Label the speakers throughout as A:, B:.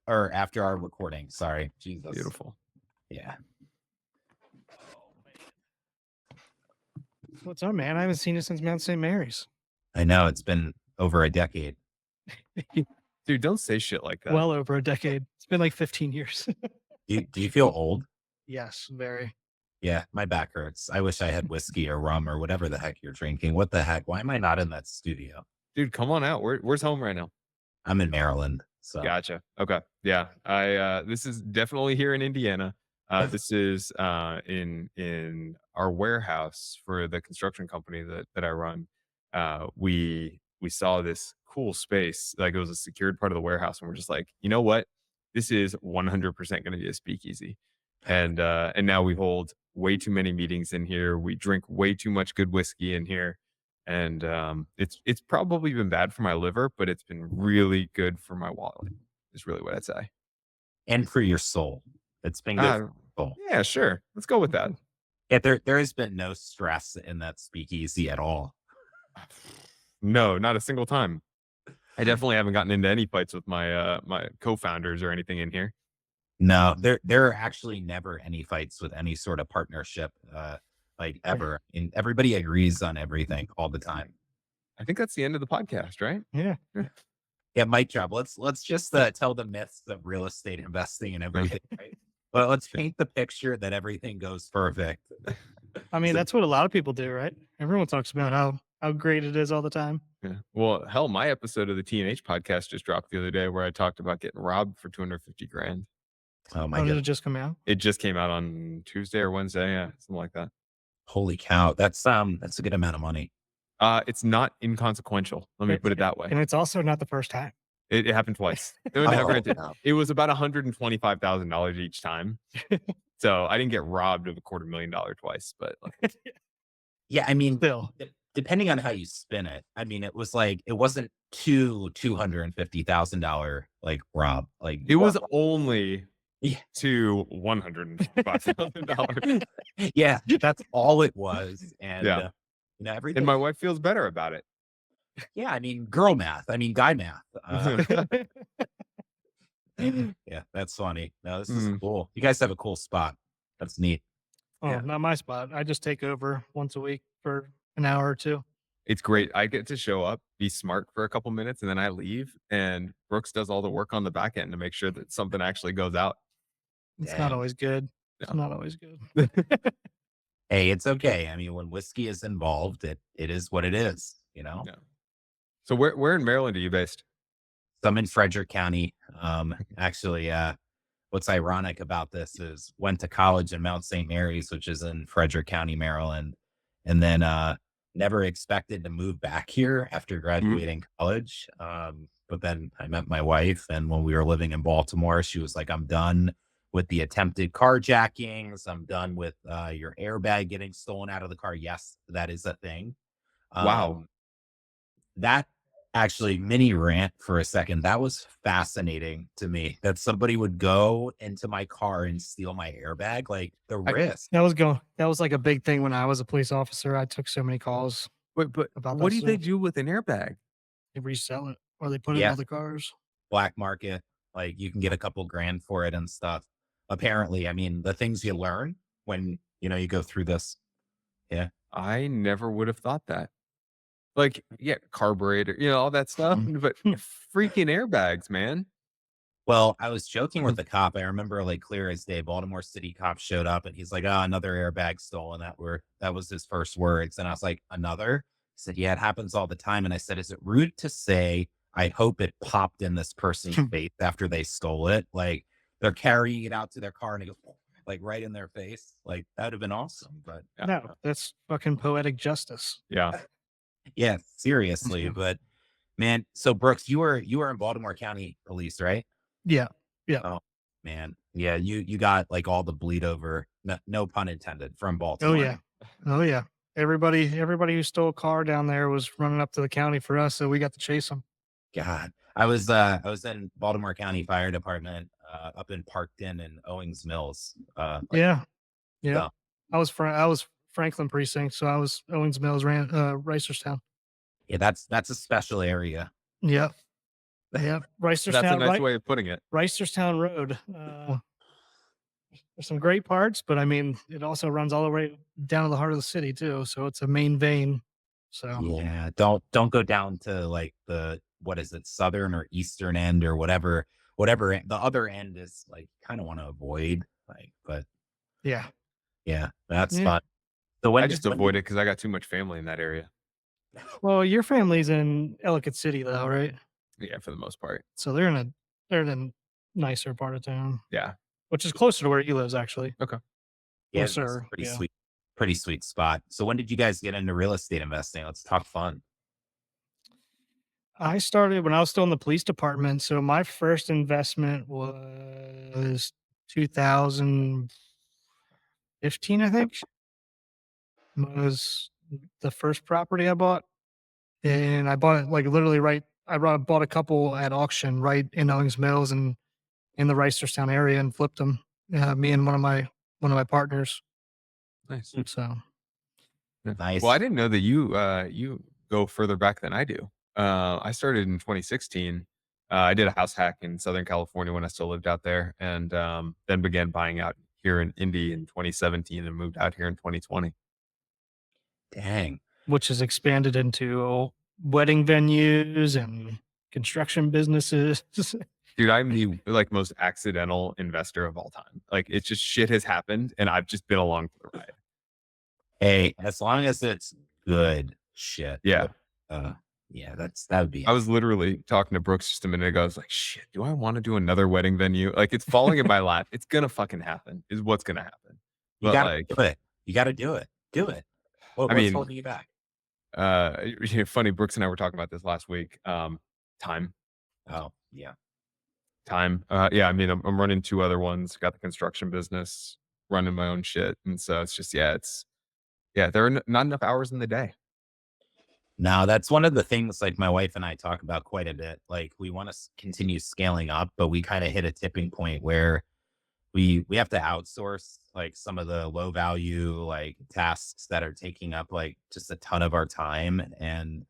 A: or after our recording. Sorry. Jesus.
B: Beautiful.
A: Yeah.
C: What's up, man? I haven't seen you since Mount St. Mary's.
A: I know it's been over a decade.
B: Dude, don't say shit like that.
C: Well over a decade. It's been like 15 years.
A: Do you feel old?
C: Yes, very.
A: Yeah, my back hurts. I wish I had whiskey or rum or whatever the heck you're drinking. What the heck? Why am I not in that studio?
B: Dude, come on out. Where's home right now?
A: I'm in Maryland. So
B: Gotcha. Okay. Yeah. This is definitely here in Indiana. This is in our warehouse for the construction company that I run. We saw this cool space, like it was a secured part of the warehouse, and we're just like, you know what? This is 100% going to be a speakeasy. And now we hold way too many meetings in here. We drink way too much good whiskey in here. And it's probably been bad for my liver, but it's been really good for my wallet, is really what I'd say.
A: and for your soul. It's been good for your soul.
B: Yeah, sure. Let's go with that.
A: Yeah, there has been no stress in that speakeasy at all.
B: No, not a single time. I definitely haven't gotten into any fights with my my co-founders or anything in here.
A: No, there are actually never any fights with any sort of partnership, like ever. And everybody agrees on everything all the time.
B: I think that's the end of the podcast, right?
C: Yeah.
A: Yeah, mic drop. Let's just tell the myths of real estate investing and everything. Right? But let's paint the picture that everything goes perfect.
C: I mean, that's what a lot of people do, right? Everyone talks about how great it is all the time.
B: Yeah. Well, hell, my episode of the T&H podcast just dropped the other day where I talked about getting robbed for 250 grand.
A: Oh my
C: Did
A: god!
C: it just come out?
B: It just came out on Tuesday or Wednesday. Yeah, something like that.
A: Holy cow! That's a good amount of money.
B: It's not inconsequential. Let me put it that way.
C: And it's also not the first time.
B: It happened twice. It was about $125,000 each time. So I didn't get robbed of $250,000 twice, but
A: Yeah, I mean,
C: Still.
A: depending on how you spin it, I mean, it was like it wasn't $250,000 like rob. Like
B: it was only
A: Yeah.
B: to $105,000.
A: Yeah, that's all it was. And
B: Yeah.
A: Everything.
B: And my wife feels better about it.
A: Yeah, I mean, girl math. I mean, guy math. Yeah, that's funny. No, this is cool. You guys have a cool spot. That's neat.
C: Oh,
B: Yeah.
C: not my spot. I just take over once a week for an hour or two.
B: It's great. I get to show up, be smart for a couple minutes, and then I leave. And Brooks does all the work on the back end to make sure that something actually goes out.
C: It's
A: Dang.
C: not always good. It's
B: No.
C: not always good.
A: Hey, it's okay. I mean, when whiskey is involved, it is what it is,
B: Yeah. So where in Maryland are you based?
A: So I'm in Frederick County. Actually, what's ironic about this is went to college in Mount St. Mary's, which is in Frederick County, Maryland, and then never expected to move back here after graduating college. But then I met my wife, and when we were living in Baltimore, she was like, "I'm done with the attempted carjackings. I'm done with your airbag getting stolen out of the car." Yes, that is a thing.
B: Wow.
A: That actually mini rant for a second. That was fascinating to me that somebody would go into my car and steal my airbag. Like the risk.
C: That was like a big thing when I was a police officer. I took so many calls.
B: Wait, but
C: About
B: what
C: that
B: do they
C: stuff.
B: do with an airbag?
C: They resell it or they put it in
A: Yeah.
C: other cars.
A: Black market, like you can get a couple grand for it and stuff. Apparently, I mean, the things you learn when you go through this. Yeah.
B: I never would have thought that. Like, yeah, carburetor, all that stuff, but freaking airbags, man.
A: Well, I was joking with the cop. I remember like clear as day, Baltimore City cop showed up and he's like, "Oh, another airbag stolen." That was his first words. And I was like, "Another?" He said, "Yeah, it happens all the time." And I said, "Is it rude to say, I hope it popped in this person's face after they stole it? Like they're carrying it out to their car and it goes like right in their face. Like that'd have been awesome." But
C: No, that's fucking poetic justice.
B: Yeah.
A: yeah, seriously. But man, so Brooks, you were in Baltimore County Police, right?
C: Yeah.
A: Oh man. Yeah, you got like all the bleed over, no pun intended, from
C: Oh
A: Baltimore.
C: yeah. Oh yeah. Everybody who stole a car down there was running up to the county for us, so we got to chase them.
A: God. I was in Baltimore County Fire Department, up in Parkton and Owings Mills.
C: Yeah.
A: so-
C: I was Franklin precinct, so I was Owings Mills, Reisterstown.
A: Yeah, that's a special area.
C: Yeah. Yeah,
B: That's a nice way of putting it.
C: Reisterstown Road. There's some great parts, but I mean, it also runs all the way down to the heart of the city too. So it's a main vein. So
A: Yeah, don't go down to like the what is it, southern or eastern end or the other end is like kind of want to avoid. Like, but
C: yeah,
A: yeah, that's
C: yeah.
A: fun. So
B: I
A: when did
B: just avoid it because I got too much family in that area.
C: Well, your family's in Ellicott City though, right?
B: Yeah, for the most part.
C: So they're in a nicer part of town,
B: Yeah.
C: which is closer to where he lives actually.
B: Okay.
A: yeah, it's
C: Closer, yeah.
A: pretty sweet spot. So when did you guys get into real estate investing? Let's talk fun.
C: I started when I was still in the police department. So my first investment was 2015, I think, was the first property I bought. And I bought it like literally right. Bought a couple at auction right in Owings Mills and in the Reisterstown area and flipped them. Me and one of my partners.
B: Nice.
C: So
B: Yeah. Well, I
A: Nice.
B: didn't know that you go further back than I do. I started in 2016. I did a house hack in Southern California when I still lived out there, and then began buying out here in Indy in 2017 and moved out here in 2020.
A: Dang.
C: which has expanded into wedding venues and construction businesses.
B: Dude, I'm the like most accidental investor of all time. Like it's just shit has happened, and I've just been along for the ride.
A: Hey, as long as it's good shit.
B: Yeah.
A: Yeah, that would be
B: I
A: it.
B: was literally talking to Brooks just a minute ago. I was like, shit, do I want to do another wedding venue? Like it's falling in my lap. It's gonna fucking happen, is what's gonna happen.
A: You
B: But
A: gotta
B: like,
A: do it. You gotta do it. Do it.
B: I
A: What's
B: mean,
A: holding you back?
B: funny, Brooks and I were talking about this last week. Time.
A: Oh, yeah.
B: Time. Yeah, I mean, I'm running two other ones, got the construction business, running my own shit. And so it's just, yeah, there are not enough hours in the day.
A: No, that's one of the things like my wife and I talk about quite a bit. Like we want to continue scaling up, but we kind of hit a tipping point where we have to outsource like some of the low value like tasks that are taking up like just a ton of our time. And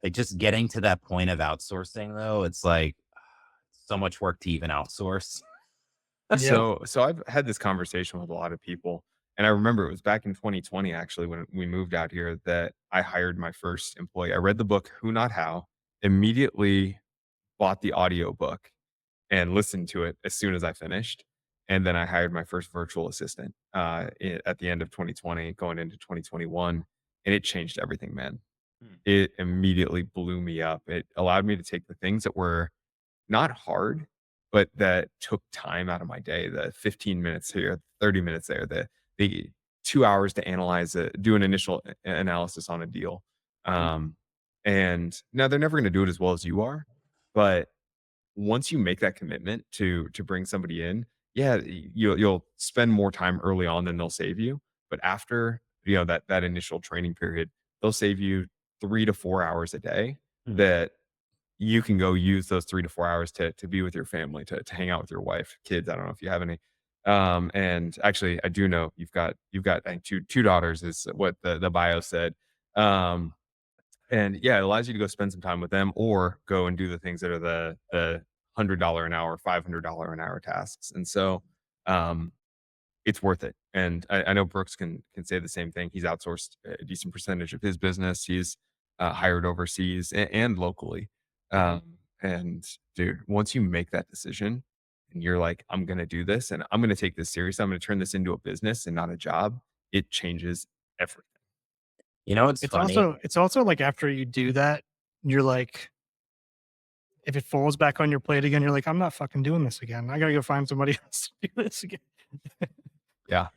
A: like just getting to that point of outsourcing though, it's like so much work to even outsource.
C: Yep.
B: So I've had this conversation with a lot of people, and I remember it was back in 2020 actually when we moved out here that I hired my first employee. I read the book Who Not How, immediately bought the audio book and listened to it as soon as I finished. And then I hired my first virtual assistant at the end of 2020, going into 2021, and it changed everything, man.
A: Hmm.
B: It immediately blew me up. It allowed me to take the things that were not hard, but that took time out of my day, the 15 minutes here, 30 minutes there, the 2 hours to analyze it, do an initial analysis on a deal. Um, and now they're never gonna do it as well as you are, but once you make that commitment to bring somebody in, yeah, you'll spend more time early on than they'll save you. But after, that initial training period, they'll save you 3 to 4 hours a day
A: Hmm.
B: that you can go use those 3 to 4 hours to be with your family, to hang out with your wife, kids. I don't know if you have any. And actually, I do know you've got I think two daughters is what the bio said. Um, and yeah, it allows you to go spend some time with them or go and do the things that are the $100 an hour, $500 an hour tasks. And so, um, it's worth it. And I know Brooks can say the same thing. He's outsourced a decent percentage of his business. He's hired overseas and locally. And dude, once you make that decision and you're like, I'm going to do this and I'm going to take this serious, I'm going to turn this into a business and not a job, it changes everything.
A: You know what's funny?
C: It's also like after you do that, you're like, if it falls back on your plate again, you're like, I'm not fucking doing this again. I gotta go find somebody else to do this again.
B: Yeah.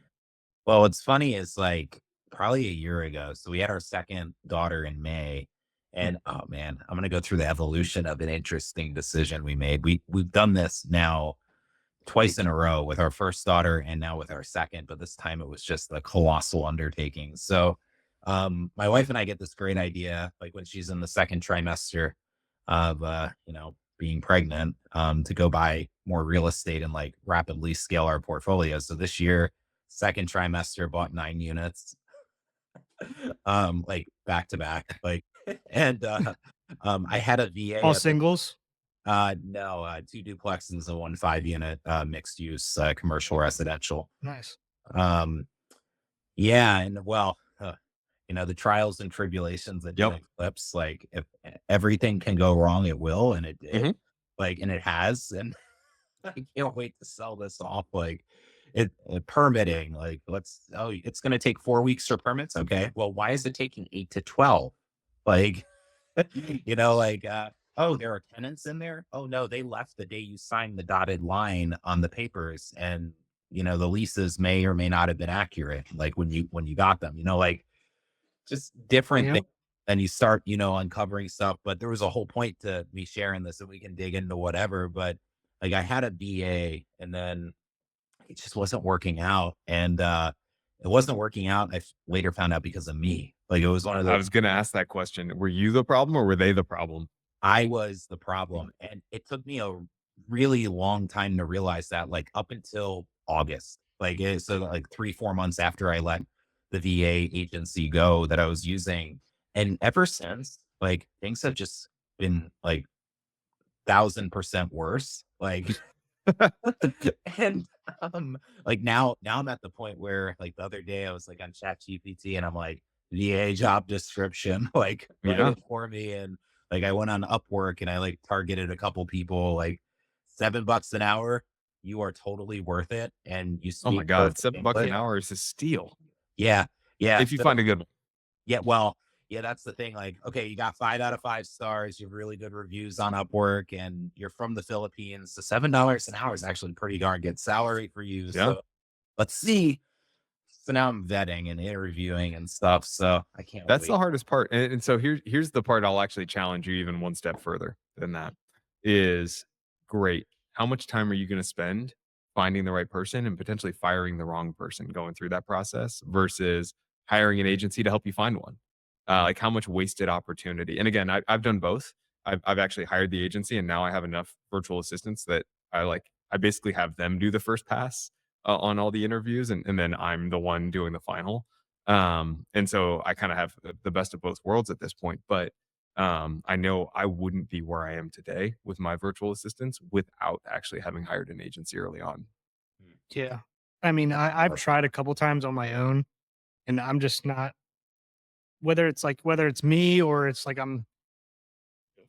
A: Well, what's funny is like probably a year ago. So we had our second daughter in May. And oh man, I'm gonna go through the evolution of an interesting decision we made. We've done this now twice in a row with our first daughter and now with our second, but this time it was just a colossal undertaking. So my wife and I get this great idea, like when she's in the second trimester of being pregnant, to go buy more real estate and like rapidly scale our portfolio. So this year, second trimester bought 9 units, like back to back, like and I had a VA
C: All
A: at the
C: singles.
A: No, two duplexes and one 5 unit mixed use commercial residential.
C: Nice.
A: Um, yeah, and well, the trials and tribulations that
B: Yep.
A: doing flips, like if everything can go wrong, it will, and it did,
B: Hmm.
A: like, and it has, and I can't wait to sell this off. Like permitting, like it's going to take 4 weeks for permits. Okay. Well, why is it taking 8 to 12? Like, like, oh, there are tenants in there. Oh no, they left the day you signed the dotted line on the papers. And, the leases may or may not have been accurate. Like when you got them, like just different
C: Yeah.
A: things. And you start, uncovering stuff. But there was a whole point to me sharing this, and we can dig into whatever. But like I had a BA, and then it just wasn't working out. And it wasn't working out. Later found out because of me. Like it was one of
B: I
A: those.
B: was going to ask that question. Were you the problem or were they the problem?
A: I was the problem. And it took me a really long time to realize that, like up until August, so like 3, 4 months after I let the VA agency go that I was using. And ever since, like things have just been like 1,000% worse. Like, and like now I'm at the point where, like, the other day I was like on Chat GPT and I'm like, VA job description, like write
B: Yeah.
A: it for me. And like I went on Upwork and I like targeted a couple people, like $7 an hour. You are totally worth it. And you
B: Oh my
A: speak
B: God.
A: perfect
B: $7 an
A: English.
B: hour is a steal.
A: Yeah. Yeah.
B: If you find a good one.
A: Yeah, well, yeah, that's the thing. Like, okay, you got 5 out of 5 stars, you have really good reviews on Upwork, and you're from the Philippines. So $7 an hour is actually pretty darn good salary for you.
B: Yeah.
A: So let's see. So now I'm vetting and interviewing and stuff. So I can't
B: That's the
A: wait.
B: hardest part. And so here's the part I'll actually challenge you even one step further than that is great. How much time are you going to spend finding the right person and potentially firing the wrong person going through that process versus hiring an agency to help you find one?
A: Mm,
B: Like how much wasted opportunity. And again, I've done both. I've actually hired the agency and now I have enough virtual assistants that I basically have them do the first pass on all the interviews and then I'm the one doing the final. And so I kind of have the best of both worlds at this point. But I know I wouldn't be where I am today with my virtual assistants without actually having hired an agency early on.
A: mm,
C: Yeah. I mean, I've
A: uh,
C: tried a couple times on my own, and I'm just not, whether it's me or it's like I'm,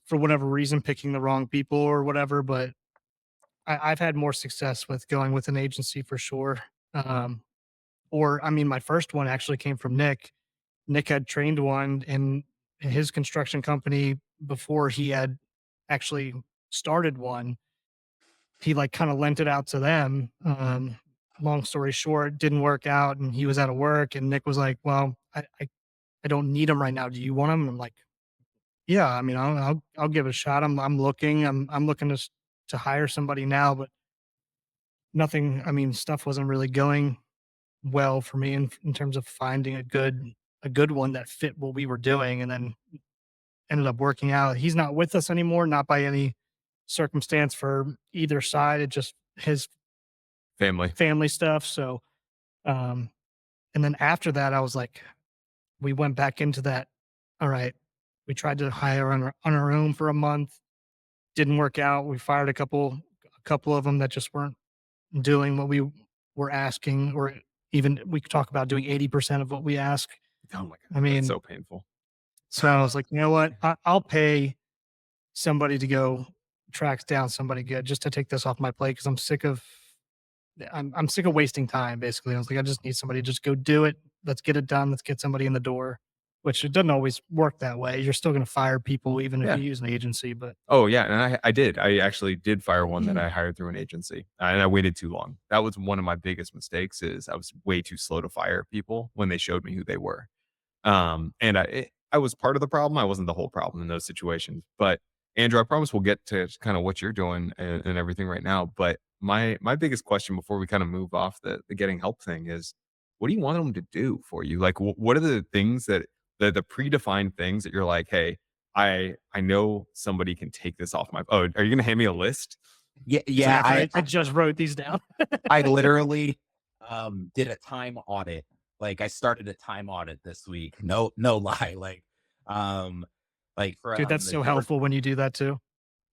C: for whatever reason, picking the wrong people or whatever, but I've had more success with going with an agency for sure. Um, or I mean, my first one actually came from Nick. Nick had trained one in his construction company before he had actually started one. He like kind of lent it out to them. Long story short, didn't work out, and he was out of work. And Nick was like, "Well, I don't need him right now. Do you want him?" And I'm like, "Yeah, I mean, I'll give it a shot. I'm looking. I'm looking to hire somebody now, but nothing. I mean, stuff wasn't really going well for me in terms of finding a good one that fit what we were doing, and then ended up working out. He's not with us anymore, not by any circumstance for either side. It just his
B: Family.
C: family stuff. So, um, and then after that, I was like, we went back into that. All right, we tried to hire on our own for a month, didn't work out. We fired a couple of them that just weren't doing what we were asking, or even we could talk about doing 80% of what we ask.
B: Oh my
C: I
B: God. That's
C: mean,
B: so painful.
C: so I was like, you know what? I'll pay somebody to go track down somebody good just to take this off my plate because I'm sick of wasting time. Basically, I was like, I just need somebody to just go do it. Let's get it done. Let's get somebody in the door. Which it doesn't always work that way. You're still going to fire people even if
B: Yeah.
C: you use an agency. But
B: Oh yeah, and I did. I actually did fire one that I hired through an agency, and I waited too long. That was one of my biggest mistakes. Is I was way too slow to fire people when they showed me who they were. And I was part of the problem. I wasn't the whole problem in those situations. But Andrew, I promise we'll get to kind of what you're doing and everything right now. But my biggest question before we kind of move off the getting help thing is, what do you want them to do for you? Like, what are the things that the predefined things that you're like, hey, I know somebody can take this off my. Oh, are you gonna hand me a list?
A: Yeah, yeah.
C: exactly, I just wrote these down.
A: I literally did a time audit. Like I started a time audit this week. No lie. Um, like
C: Dude,
A: from
C: that's
A: the
C: so helpful when you do that too.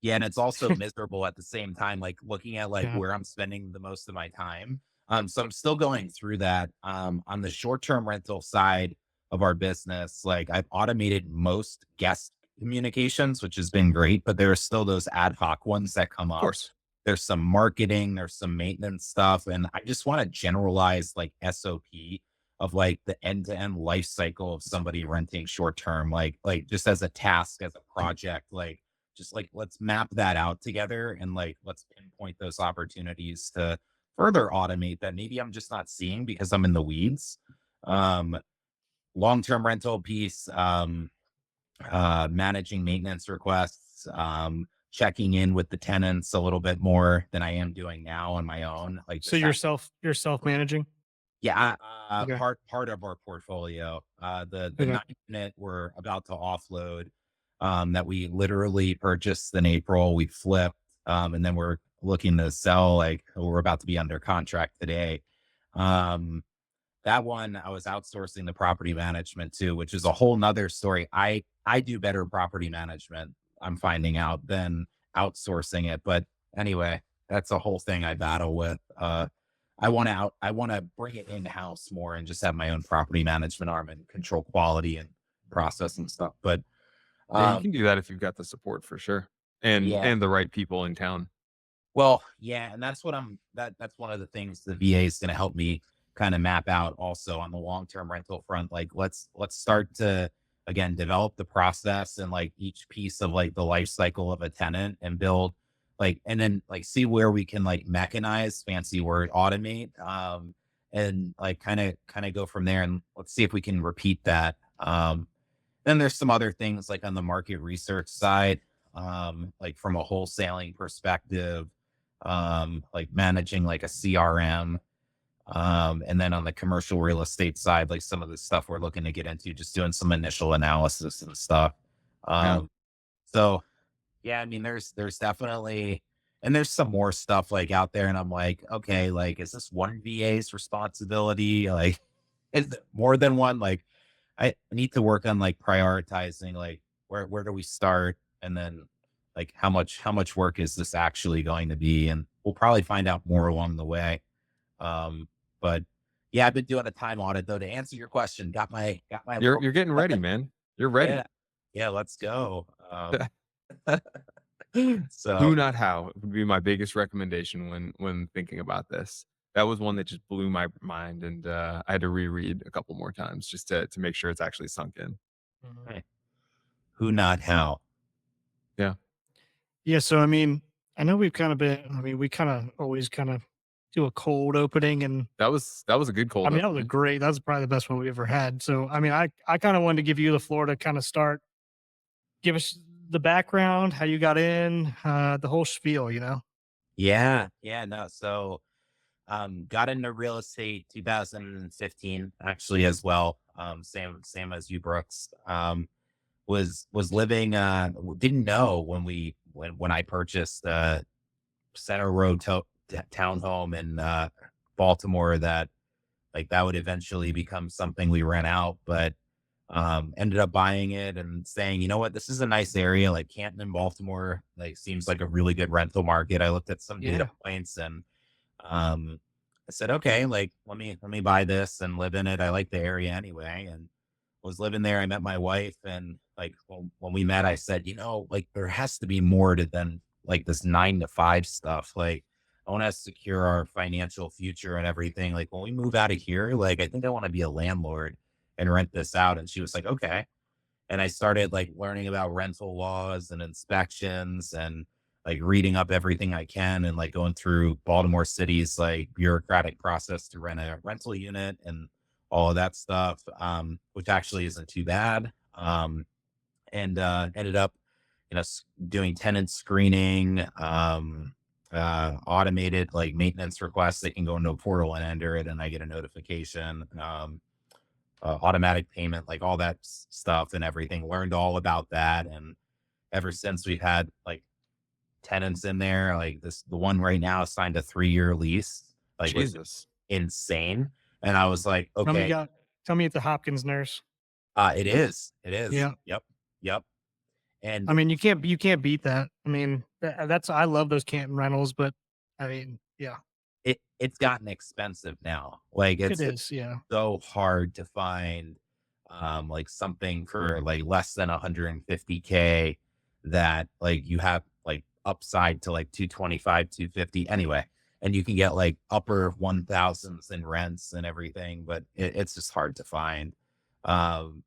A: Yeah, and it's also miserable at the same time, like looking at like
C: Yeah.
A: where I'm spending the most of my time. So I'm still going through that. On the short-term rental side of our business, like I've automated most guest communications, which has been great, but there are still those ad hoc ones that come
B: Of
A: up.
B: course.
A: There's some marketing, there's some maintenance stuff, and I just want to generalize like SOP of like the end-to-end life cycle of somebody renting short term, like just as a task, as a project, like just like let's map that out together and like let's pinpoint those opportunities to further automate that maybe I'm just not seeing because I'm in the weeds. Um, Long-term rental piece, managing maintenance requests, checking in with the tenants a little bit more than I am doing now on my own. Like
C: So
A: just have,
C: you're self-managing?
A: yeah,
C: Okay.
A: part of our portfolio. The
C: Okay.
A: 9 unit we're about to offload, that we literally purchased in April. We flipped, and then we're looking to sell. Like we're about to be under contract today. Um, that one I was outsourcing the property management to, which is a whole nother story. I do better property management, I'm finding out, than outsourcing it. But anyway, that's a whole thing I battle with. I want to bring it in house more and just have my own property management arm and control quality and process and stuff. But
B: Yeah, you
A: um,
B: can do that if you've got the support for sure,
A: yeah,
B: and the right people in town.
A: well, yeah, and that's what that's one of the things the VA is going to help me kind of map out also on the long-term rental front. Like let's start to again develop the process and like each piece of like the life cycle of a tenant and build like and then like see where we can like mechanize, fancy word, automate, and like kind of go from there and let's see if we can repeat that. Then there's some other things like on the market research side, like from a wholesaling perspective, like managing like a CRM. And then on the commercial real estate side, like some of the stuff we're looking to get into, just doing some initial analysis and stuff.
B: Yeah.
A: So yeah, I mean, there's definitely and there's some more stuff like out there, and I'm like, okay, like, is this one VA's responsibility? Like, is it more than one? Like, I need to work on like prioritizing, like where do we start, and then like how much work is this actually going to be, and we'll probably find out more along the way. But yeah, I've been doing a time audit though to answer your question. Got my
B: You're
A: little
B: you're getting ready, man. You're ready.
A: yeah yeah. Let's go. So
B: Who, not how, would be my biggest recommendation when thinking about this. That was one that just blew my mind, and, I had to reread a couple more times just to make sure it's actually sunk in.
C: Mhm.
A: hey, who not how.
B: Yeah.
C: Yeah, so I mean, I know we've kind of been I mean, we kind of always kind of do a cold opening, and
B: That was a good
C: I
B: cold
C: mean, that was a
B: opening.
C: great that was probably the best one we ever had. So, I mean, I kind of wanted to give you the floor to kind of start, give us the background, how you got in, the whole spiel, you know?
A: Yeah, no. So got into real estate 2015 actually as well. Same as you, Brooks. Was living didn't know when I purchased Center Road townhome in Baltimore that like that would eventually become something we rent out, but ended up buying it and saying, you know what, this is a nice area. Like Canton and Baltimore, like seems like a really good rental market. I looked at some data
C: Yeah.
A: points and um, I said, okay, like let me buy this and live in it. I like the area anyway, and was living there. I met my wife, and like when we met, I said, you know, like there has to be more to than like this 9 to 5 stuff. Like I want to secure our financial future and everything. Like when we move out of here, like I think I want to be a landlord and rent this out. And she was like, okay. And I started like learning about rental laws and inspections and like reading up everything I can and like going through Baltimore City's like bureaucratic process to rent a rental unit and all of that stuff, which actually isn't too bad. And ended up, you know, doing tenant screening, automated like maintenance requests. They can go into a portal and enter it, and I get a notification. Automatic payment, like all that stuff and everything. Learned all about that, and ever since we've had like tenants in there, like the one right now signed a 3-year lease, like was
B: Jesus.
A: insane. And I was like,
C: Tell me
A: okay,
C: got tell me at the Hopkins nurse.
A: it is,
C: Yeah.
A: yep, yep.
C: I
A: And
C: mean, you can't beat that. I mean, I love those camp rentals, but I mean, yeah,
A: It's gotten expensive now. Like
C: it
A: it's
C: is. Yeah.
A: so hard to find like something for like less than 150K that like you have like upside to like 225, 250 anyway. And you can get like upper 1000s in rents and everything, but it's just hard to find. Um,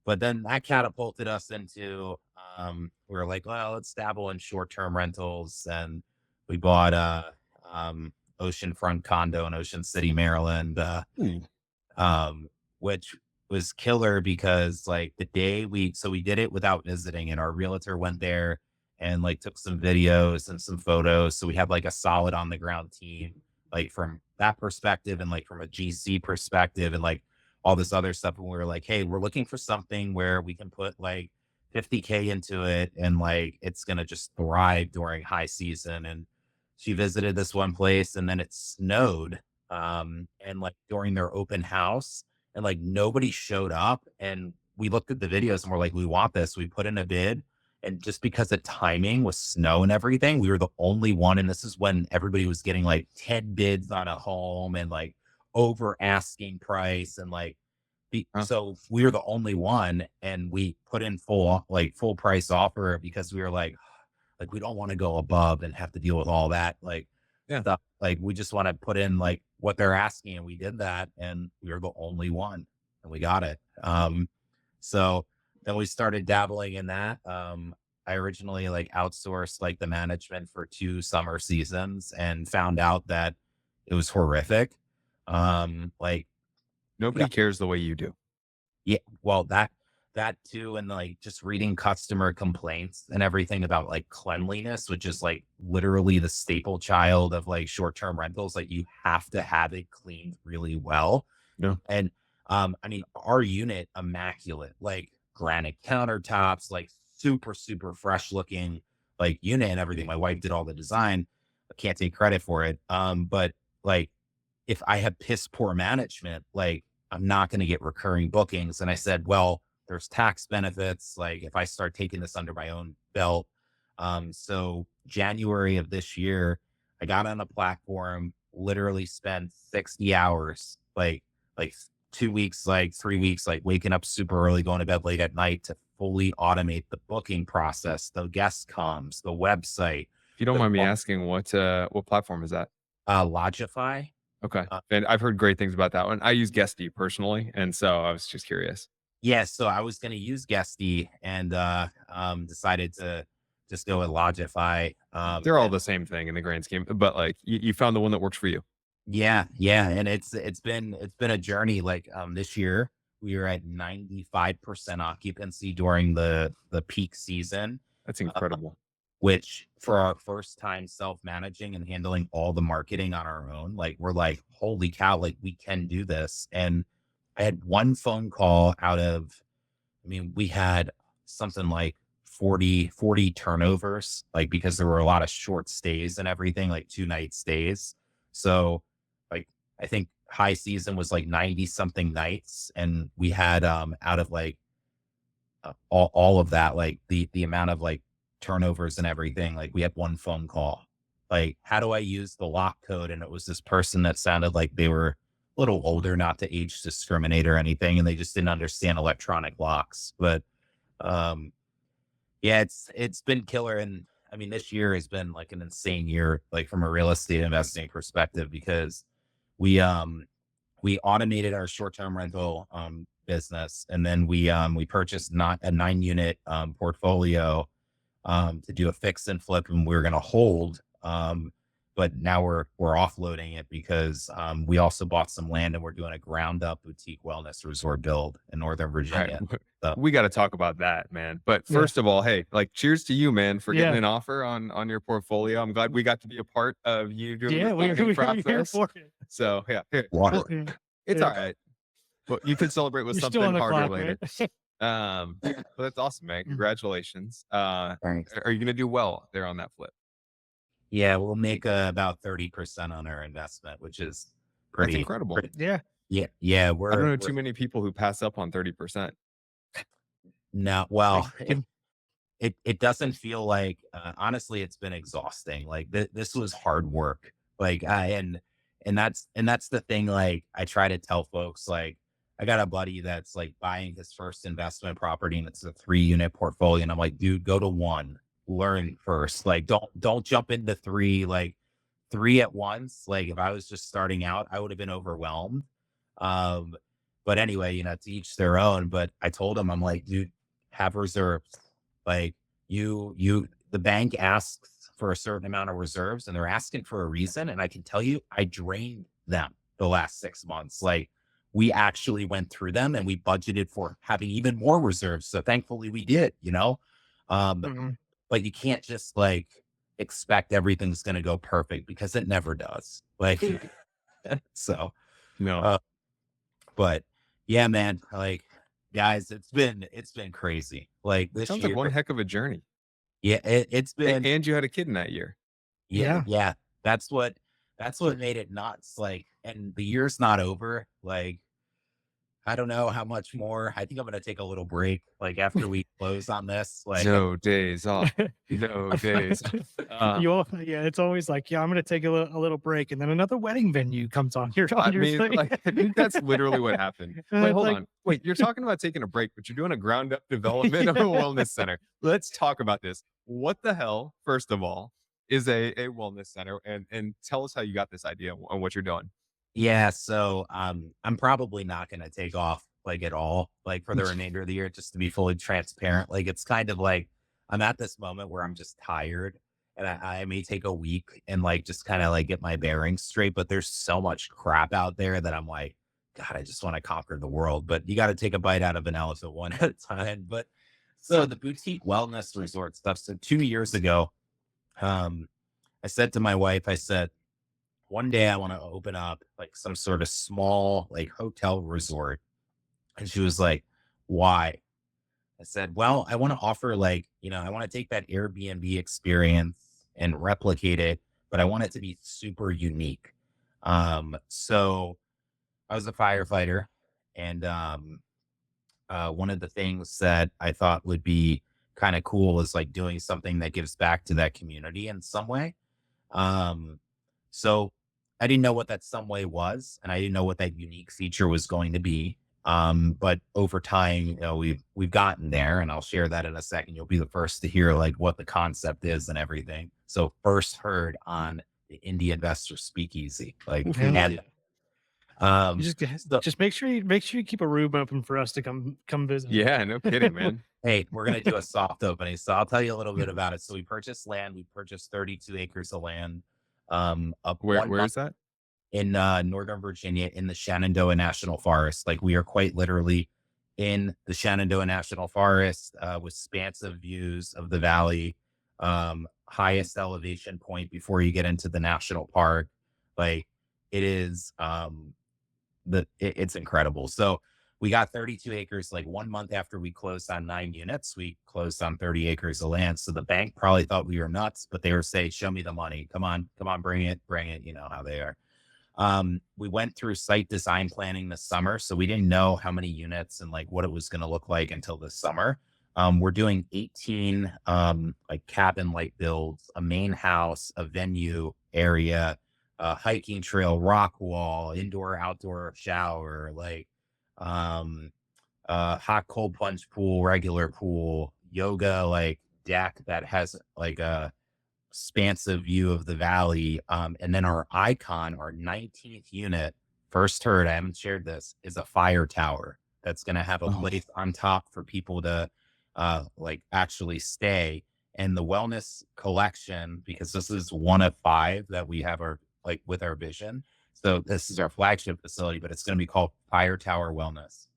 A: but then that catapulted us into we were like, well, let's dabble in short-term rentals, and we bought um oceanfront condo in Ocean City, Maryland.
B: Hmm.
A: um, which was killer because like the day we did it without visiting, and our realtor went there and like took some videos and some photos. So we had like a solid on the ground team, like from that perspective and like from a GC perspective and like all this other stuff. And we were like, hey, we're looking for something where we can put like 50K into it and like it's gonna just thrive during high season. And she visited this one place and then it snowed and like during their open house and like nobody showed up, and we looked at the videos and we're like, we want this. We put in a bid, and just because the timing was snow and everything, we were the only one. And this is when everybody was getting like 10 bids on a home and like over asking price and like
B: Huh.
A: so we were the only one, and we put in full price offer because we were like we don't want to go above and have to deal with all that like
B: Yeah.
A: stuff. Like we just want to put in like what they're asking, and we did that, and we were the only one, and we got it. So then we started dabbling in that. I originally like outsourced like the management for 2 summer seasons and found out that it was horrific. Like
B: Nobody cares the way you do.
A: yeah, well, that too, and like just reading customer complaints and everything about like cleanliness, which is like literally the staple child of like short-term rentals. Like you have to have it cleaned really well.
B: No.
A: And I mean, our unit immaculate, like granite countertops, like super, super fresh looking like unit and everything. My wife did all the design. I can't take credit for it. But like if I have piss poor management, like I'm not going to get recurring bookings. And I said, well, there's tax benefits. Like if I start taking this under my own belt. So January of this year, I got on a platform, literally spent 60 hours, like 2 weeks, like 3 weeks, like waking up super early, going to bed late at night to fully automate the booking process, the guest comms, the website,
B: If you don't
A: the
B: mind me asking, what platform is that?
A: Logify.
B: Okay.
A: Uh,
B: And I've heard great things about that one. I use Guesty personally, and so I was just curious.
A: Yeah, so I was gonna use Guesty and decided to just go with Logify.
B: They're all the same thing in the grand scheme, but like you found the one that works for you.
A: Yeah, yeah, and it's been a journey. Like this year we were at 95% occupancy during the peak season,
B: That's
A: uh,
B: incredible.
A: which for our first time self-managing and handling all the marketing on our own, like we're like, holy cow, like we can do this. And I had one phone call out of, I mean, we had something like 40 turnovers, like because there were a lot of short stays and everything, like 2 night stays. So like I think high season was like 90 something nights. And we had out of like all of that, like the amount of like turnovers and everything, like we had one phone call. Like, how do I use the lock code? And it was this person that sounded like they were a little older, not to age discriminate or anything, and they just didn't understand electronic locks. But um yeah, it's been killer. And I mean, this year has been like an insane year, like from a real estate investing perspective, because we we automated our short-term rental business, and then we purchased not a 9 unit portfolio to do a fix and flip, and we were going to hold. But now we're offloading it because we also bought some land, and we're doing a ground up boutique wellness resort build in Northern
B: All right.
A: Virginia. So
B: We got to talk about that, man. But
C: Yeah.
B: first of all, hey, like cheers to you, man, for getting
C: Yeah.
B: an offer on your portfolio. I'm glad we got to be a part of you doing
C: Yeah.
B: the
C: We're
B: closing
C: here
B: process.
C: for it.
B: So yeah, here,
A: water.
C: Yeah.
B: it's
C: Yeah.
B: all right. But you can celebrate with
C: You're still
B: something
C: on the
B: harder
C: clock,
B: later.
C: right?
B: But that's awesome, man.
C: Mm.
B: Congratulations.
A: Thanks.
B: Are you gonna do well there on that flip?
A: Yeah, we'll make about 30% on our investment, which is
B: That's incredible.
A: pretty.
C: Yeah.
A: Yeah, yeah,
B: I don't know
A: we're
B: too many people who pass up on 30%.
A: no,
C: Like,
A: well,
C: can-
A: it doesn't feel like, honestly, it's been exhausting. Like this was hard work. Like and that's the thing. Like I try to tell folks, like I got a buddy that's like buying his first investment property and it's a 3 unit portfolio. And I'm like, dude, go to one, learn first. Like don't jump into three, like three at once. Like if I was just starting out, I would have been overwhelmed. Um, but anyway, to each their own. But I told him, I'm like, dude, have reserves. Like the bank asks for a certain amount of reserves and they're asking for a reason. And I can tell you, I drained them the last 6 months. Like we actually went through them and we budgeted for having even more reserves. So thankfully we did. Um,
C: Mhm.
A: but you can't just like expect everything's going to go perfect because it never does. Like, so,
B: No,
A: uh, but yeah, man, like guys, it's been crazy. Like this
B: sounds like
A: year,
B: one heck of a journey.
A: yeah, it's been,
B: And you had a kid in that year.
A: yeah,
C: Yeah.
A: yeah. That's what made it nuts. Like, and the year's not over. Like, I don't know how much more. I think I'm gonna take a little break. Like after we close on this, like,
B: No days off. No days.
C: Yeah, it's always like, yeah, I'm gonna take a little break, and then another wedding venue comes on your
B: I
C: on your
B: mean,
C: thing.
B: like, I think that's literally what happened.
C: And
B: Wait,
C: it's
B: hold
C: like,
B: on. Wait, you're talking about taking a break, but you're doing a ground up development of a wellness center. Let's talk about this. What the hell, first of all, is a wellness center? And tell us how you got this idea and what you're doing.
A: yeah. So, I'm probably not gonna take off like at all, like for the remainder of the year, just to be fully transparent. Like it's kind of like I'm at this moment where I'm just tired, and I may take a week and like just kind of like get my bearings straight. But there's so much crap out there that I'm like, God, I just want to conquer the world. But you got to take a bite out of an elephant one at a time. But so the boutique wellness resort stuff. So 2 years ago, um, I said to my wife, I said, one day I want to open up like some sort of small like hotel resort. And she was like, why? I said, well, I want to offer like, I want to take that Airbnb experience and replicate it, but I want it to be super unique. So I was a firefighter and one of the things that I thought would be kind of cool is like doing something that gives back to that community in some way. Um, so I didn't know what that some way was, and I didn't know what that unique feature was going to be. But over time, we've gotten there, and I'll share that in a second. You'll be the first to hear like what the concept is and everything. So first heard on the Indie Investor Speakeasy, like
C: yeah.
A: and um,
C: You
A: so
C: just make sure you keep a room open for us to come visit.
B: Yeah, no kidding, man.
A: hey, we're gonna do a soft opening. So I'll tell you a little bit about it. So we purchased land. We purchased 32 acres of land. Up one
B: Where
A: month
B: is that?
A: in Northern Virginia in the Shenandoah National Forest. Like we are quite literally in the Shenandoah National Forest with expansive views of the valley, highest elevation point before you get into the national park. Like it is it's incredible. So we got 32 acres. Like 1 month after we closed on 9 units, we closed on 30 acres of land. So the bank probably thought we were nuts, but they were saying, show me the money. Come on, bring it, bring it. You know how they are. We went through site design planning this summer, so we didn't know how many units and like what it was going to look like until this summer. We're doing 18 like cabin like builds, a main house, a venue area, a hiking trail, rock wall, indoor outdoor shower, like um hot cold plunge pool, regular pool, yoga like deck that has like a expansive view of the valley. And then our icon, our 19th unit, first heard, I haven't shared this, is a fire tower that's going to have a
B: Oh,
A: place on top for people to like actually stay. And the wellness collection, because this is one of five that we have our like with our vision. So this is our flagship facility, but it's going to be called Fire Tower Wellness.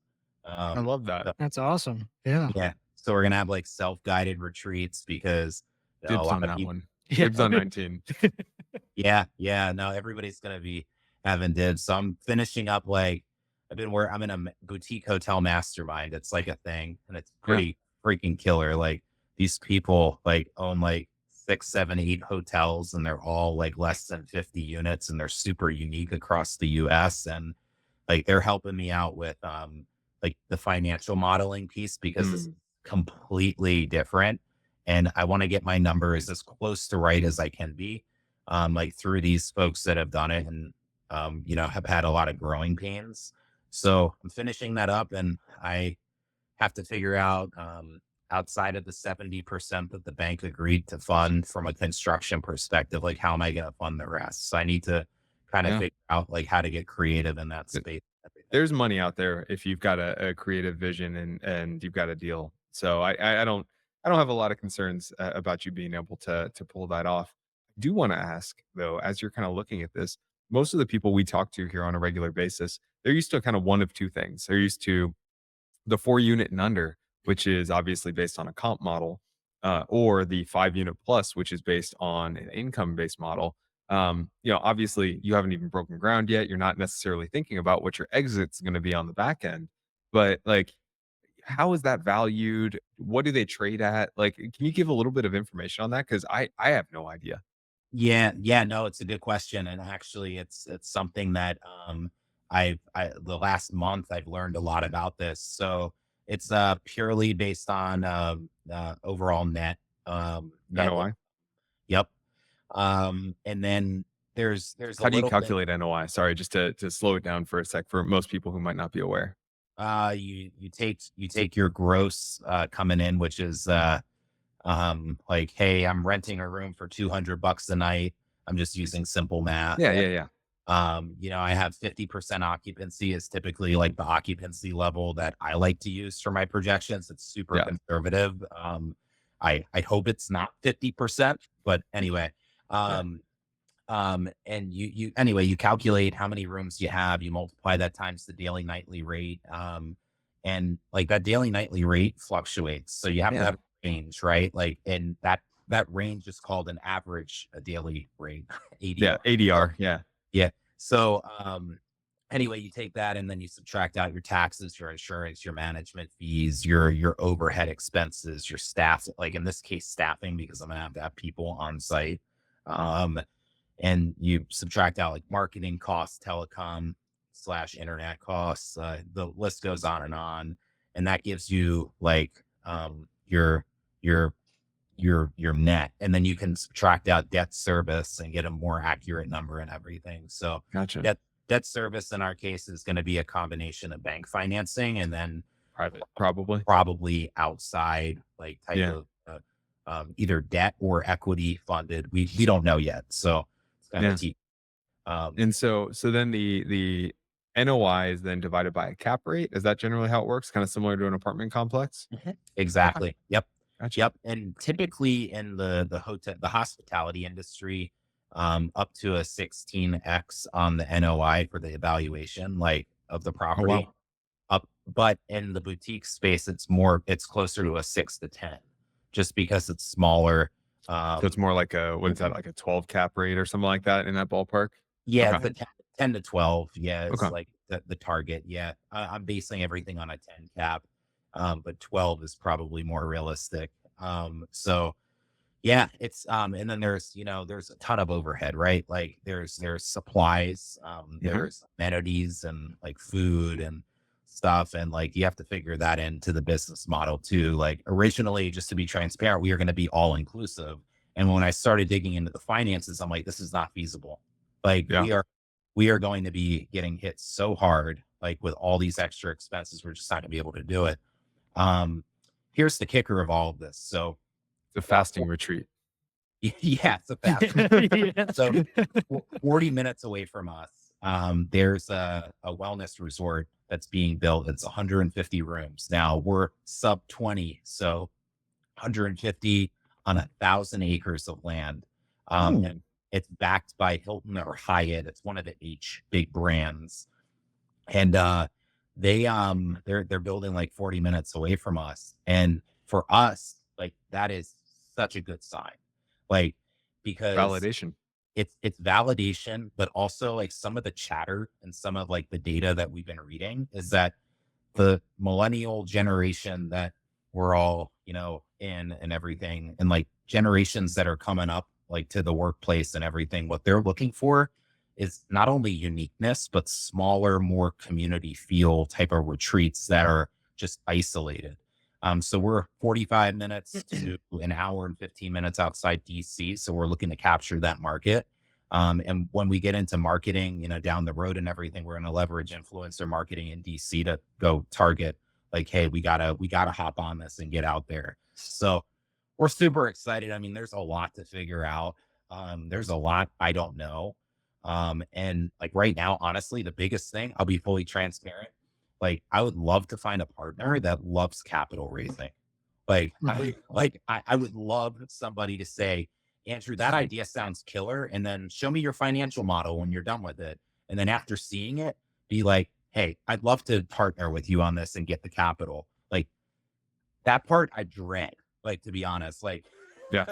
B: I
A: Um,
B: love that.
C: That's awesome. Yeah.
A: yeah. So we're going to have like self-guided retreats because a
B: Dibs
A: lot
B: on
A: of
B: that
A: people,
B: one.
C: Yeah.
B: Dibs on 19.
A: yeah, yeah. No, everybody's gonna be having dibs. So I'm finishing up like I'm in a boutique hotel mastermind. It's like a thing, and it's
B: Yeah.
A: pretty freaking killer. Like these people like own like 6, 7, 8 hotels, and they're all like less than 50 units, and they're super unique across the US. And like they're helping me out with like the financial modeling piece because it's
B: Mm.
A: completely different. and I want to get my numbers as close to right as I can be, like through these folks that have done it and, have had a lot of growing pains. So I'm finishing that up, and I have to figure out, outside of the 70% that the bank agreed to fund from a construction perspective, like how am I going to fund the rest? So I need to kind of
B: Yeah.
A: figure out like how to get creative in that
B: Th-
A: space. Everything.
B: There's money out there if you've got a creative vision and you've got a deal. So I don't have a lot of concerns about you being able to pull that off. I do want to ask though, as you're kind of looking at this, most of the people we talk to here on a regular basis, they're used to kind of one of two things. They're used to the 4 unit and under, which is obviously based on a comp model, or the 5 unit plus, which is based on an income based model. Obviously, you haven't even broken ground yet. You're not necessarily thinking about what your exit's going to be on the back end, but like, how is that valued? What do they trade at? Like, can you give a little bit of information on that? Because I have no idea.
A: Yeah, yeah, no, it's a good question, and actually, it's something that the last month I've learned a lot about this. So it's purely based on overall net.
B: NOI.
A: Yep. And then there's a
B: How do you
A: little bit.
B: calculate NOI? Sorry, just to slow it down for a sec for most people who might not be aware.
A: You take your gross coming in, which is like, hey, I'm renting a room for $200 a night. I'm just using simple math.
B: Yeah, yeah, yeah,
A: I have 50% occupancy is typically like the occupancy level that I like to use for my projections. It's super
B: yeah,
A: conservative. I hope it's not 50%, but anyway.
B: yeah.
A: Um, and you calculate how many rooms you have, you multiply that times the daily nightly rate. And like that daily nightly rate fluctuates. So you have to
B: Yeah.
A: have a range, right? Like, and that range is called an average a daily rate,
B: Yeah,
A: ADR. So
B: ADR, yeah.
A: yeah. So anyway, you take that and then you subtract out your taxes, your insurance, your management fees, your overhead expenses, your staff, like in this case, staffing, because I'm gonna have to have people on site. Um, and you subtract out like marketing costs, telecom slash internet costs. The list goes on, and that gives you like your your net, and then you can subtract out debt service and get a more accurate number and everything. So
B: Gotcha.
A: debt service in our case is going to be a combination of bank financing and then
B: Private, probably.
A: probably outside like type
B: Yeah,
A: of either debt or equity funded. We don't know yet, so it's kind of
B: yeah.
A: T. Um,
B: And so then the NOI is then divided by a cap rate? Is that generally how it works? Kinda similar to an apartment complex?
A: Mhm.
B: Okay,
A: Exactly. Yep.
B: gotcha.
A: Yep. And typically in the hospitality industry, up to a 16x on the NOI for the evaluation, like of the
B: Oh,
A: property.
B: wow.
A: Up, but in the boutique space, it's closer to a 6 to 10, just because it's smaller.
B: So it's
A: Um,
B: more like a what is that, like a 12 cap rate or something like that in that ballpark?
A: yeah,
B: Okay,
A: it's a 10 to 12. Yeah, it's
B: okay.
A: like the target. Yeah, I'm basing everything on a 10 cap, but 12 is probably more realistic. So yeah, it's and then there's a ton of overhead, right? Like there's supplies,
B: Mhm.
A: there's amenities and like food and stuff, and like you have to figure that into the business model too. Like originally, just to be transparent, we are going to be all inclusive. And when I started digging into the finances, I'm like, this is not feasible. Like
B: Yeah,
A: we are going to be getting hit so hard, like with all these extra expenses, we're just not gonna be able to do it. Um, Here's the kicker of all of this. So
B: it's a
A: about
B: fasting retreat.
A: yeah, it's a fast one.
C: Yeah.
A: So 40 minutes away from us, there's a wellness resort that's being built. It's 150 rooms. Now we're sub 20, so 150 on 1,000 acres of land. And
B: Ooh,
A: it's backed by Hilton or Hyatt. It's one of the H big brands. And they're building like 40 minutes away from us. And for us, like that is such a good sign. Like because
B: validation.
A: it's validation, but also like some of the chatter and some of like the data that we've been reading is that the millennial generation that we're all, in and everything, and like generations that are coming up like to the workplace and everything, what they're looking for is not only uniqueness, but smaller, more community feel type of retreats that are just isolated. So we're 45 minutes to an hour and 15 minutes outside DC. So we're looking to capture that market. And when we get into marketing, down the road and everything, we're going to leverage influencer marketing in DC to go target like, hey, we gotta hop on this and get out there. So we're super excited. I mean, there's a lot to figure out. There's a lot I don't know. And like right now, honestly, the biggest thing, I'll be fully transparent. Like, I would love to find a partner that loves capital raising. Like, I would love somebody to say, Andrew, that idea sounds killer. And then show me your financial model when you're done with it. And then after seeing it, be like, hey, I'd love to partner with you on this and get the capital. Like that part I dread, like, to be honest. Like,
B: Yeah.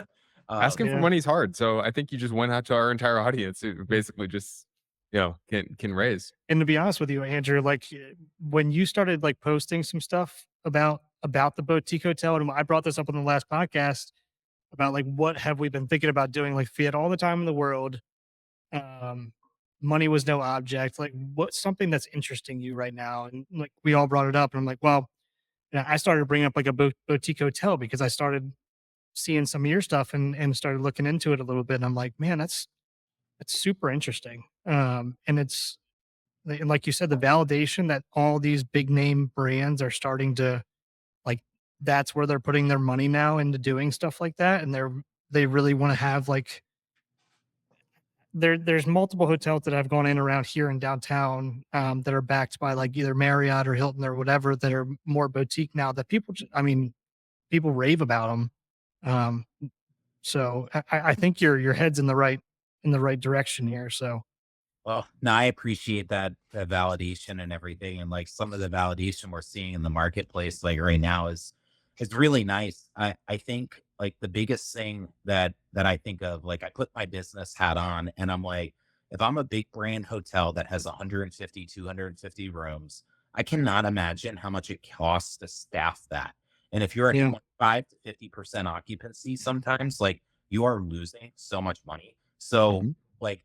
A: um,
B: Asking for
C: Yeah.
B: money is hard. So I think you just went out to our entire audience who basically just, can raise.
C: And to be honest with you, Andrew, like when you started like posting some stuff about the boutique hotel, and I brought this up on the last podcast about like what have we been thinking about doing? Like if we had all the time in the world, um, money was no object. Like what's something that's interesting you right now? And like we all brought it up, and I'm like, well, yeah, I started bringing up like a boutique hotel because I started seeing some of your stuff and started looking into it a little bit. And I'm like, man, that's super interesting. And it's and like you said, the validation that all these big name brands are starting to like, that's where they're putting their money now into doing stuff like that. And they really want to have like, there's multiple hotels that have gone in around here in downtown that are backed by like either Marriott or Hilton or whatever that are more boutique now that I mean, people rave about them. Um, so I think your head's in the right direction here. So
A: well, no, I appreciate that validation and everything. And like some of the validation we're seeing in the marketplace, like right now is really nice. I think like the biggest thing that I think of, like I put my business hat on and I'm like, if I'm a big brand hotel that has 150, 250 rooms, I cannot imagine how much it costs to staff that. And if you're at
C: yeah,
A: 25 to 50% occupancy, sometimes like you are losing so much money. So
B: Mhm.
A: like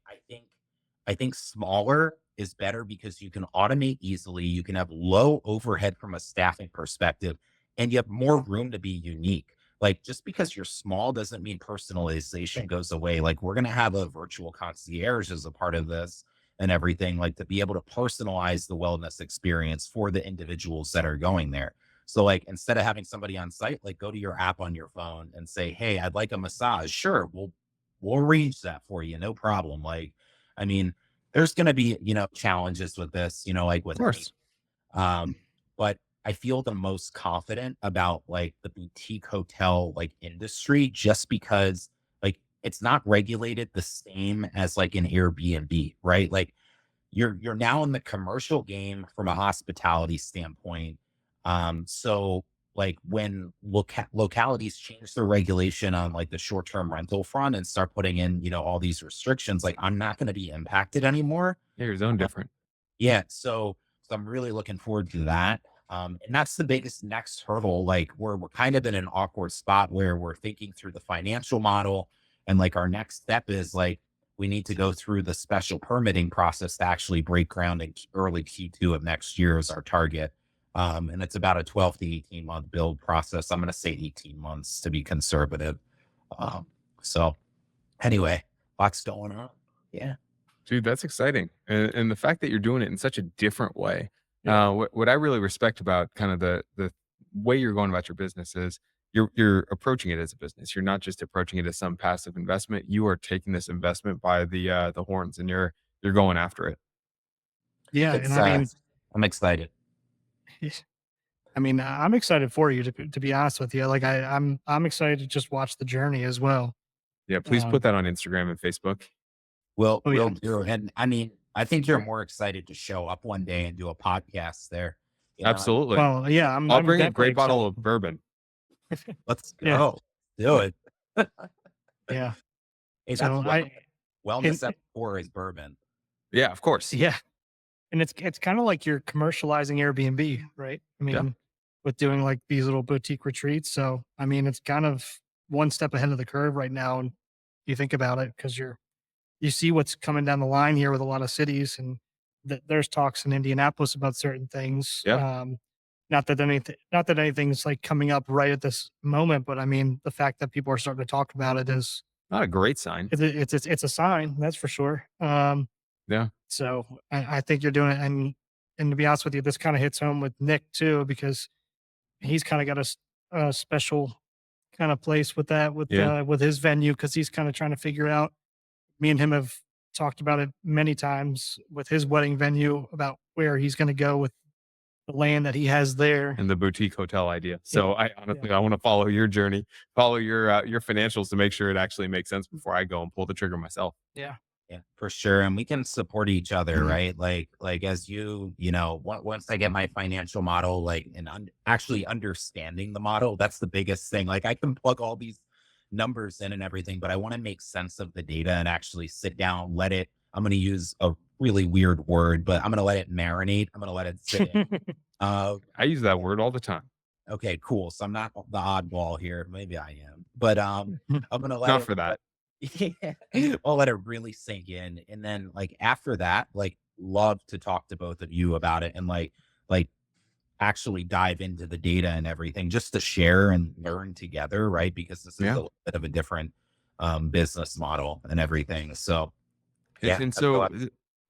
A: I think smaller is better because you can automate easily. You can have low overhead from a staffing perspective, and you have more room to be unique. Like just because you're small doesn't mean personalization goes away. Like we're going to have a virtual concierge as a part of this and everything, like to be able to personalize the wellness experience for the individuals that are going there. So like instead of having somebody on site, like go to your app on your phone and say, "Hey, I'd like a massage." Sure, we'll arrange that for you, no problem. Like, I mean, there's going to be, challenges with this, like
B: Of
A: with any,
B: course.
A: um, but I feel the most confident about like the boutique hotel like industry just because like it's not regulated the same as like an Airbnb, right? Like you're now in the commercial game from a hospitality standpoint. So like when localities change their regulation on like the short-term rental front and start putting in, all these restrictions, like I'm not going to be impacted anymore.
B: Yeah, your zone
A: Uh,
B: different.
A: yeah, so I'm really looking forward to that. And that's the biggest next hurdle. Like we're kind of in an awkward spot where we're thinking through the financial model, and like our next step is like we need to go through the special permitting process to actually break ground in early Q2 of next year is our target. And it's about a 12 to 18 month build process. I'm going to say 18 months to be conservative. So anyway, lots going on. Yeah.
B: Dude, that's exciting. And the fact that you're doing it in such a different way.
A: Yeah.
B: What I really respect about kind of the way you're going about your business is you're approaching it as a business. You're not just approaching it as some passive investment. You are taking this investment by the horns and you're going after it.
C: yeah, and
A: It's,
C: I mean,
A: I'm excited.
C: I mean, I'm excited for you to be honest with you. Like I'm excited to just watch the journey as well.
B: Yeah, please put
C: Um,
B: that on Instagram and Facebook.
A: We'll
C: oh
A: we'll
C: yeah,
A: do. And I mean, I think you're more excited to show up one day and do a podcast there. I mean,
B: Absolutely.
C: well, yeah,
B: I'll
C: I'm
B: bring a
C: definitely
B: great bottle
C: excited.
B: of bourbon.
A: let's
C: Yeah,
A: go. Do it.
C: yeah.
A: Hey,
C: So
A: that's
C: I
A: wellness
C: and
A: at core is bourbon.
B: Yeah, of course.
C: yeah, and it's kind of like you're commercializing Airbnb, right? I
B: Yeah.
C: mean, with doing like these little boutique retreats. So I mean, it's kind of one step ahead of the curve right now, and you think about it because you see what's coming down the line here with a lot of cities, and there's talks in Indianapolis about certain things.
B: Yeah.
C: not that anything's like coming up right at this moment, but I mean, the fact that people are starting to talk about it is
B: Not a great sign.
C: it's a sign, that's for sure.
B: Yeah.
C: So I think you're doing it, and to be honest with you, this kind of hits home with Nick too because he's kind of got a special kind of place with that
B: Yeah.
C: with his venue because he's kind of trying to figure out. Me and him have talked about it many times with his wedding venue about where he's going to go with the land that he has there.
B: And the boutique hotel idea.
C: Yeah,
B: So I
C: yeah,
B: honestly, I want to follow your journey, follow your financials to make sure it actually makes sense before I go and pull the trigger myself.
C: yeah,
A: Yeah, for sure. And we can support each other,
B: Mhm.
A: right? Like as once I get my financial model, like, and actually understanding the model, that's the biggest thing. Like I can plug all these numbers in and everything, but I want to make sense of the data and actually sit down, I'm going to use a really weird word, but I'm going to let it marinate. I'm going to let it sit in. Uh,
B: I use that word all the time.
A: okay, cool. So I'm not the oddball here. Maybe I am, but I'm going to let
B: Not
A: it
B: for that.
A: yeah. I'll let it really sink in. And then like after that, like love to talk to both of you about it and like actually dive into the data and everything just to share and learn together, right? Because this is a
B: Yeah.
A: little bit of a different business model and everything. So yeah,
B: And
A: that's
B: so
A: what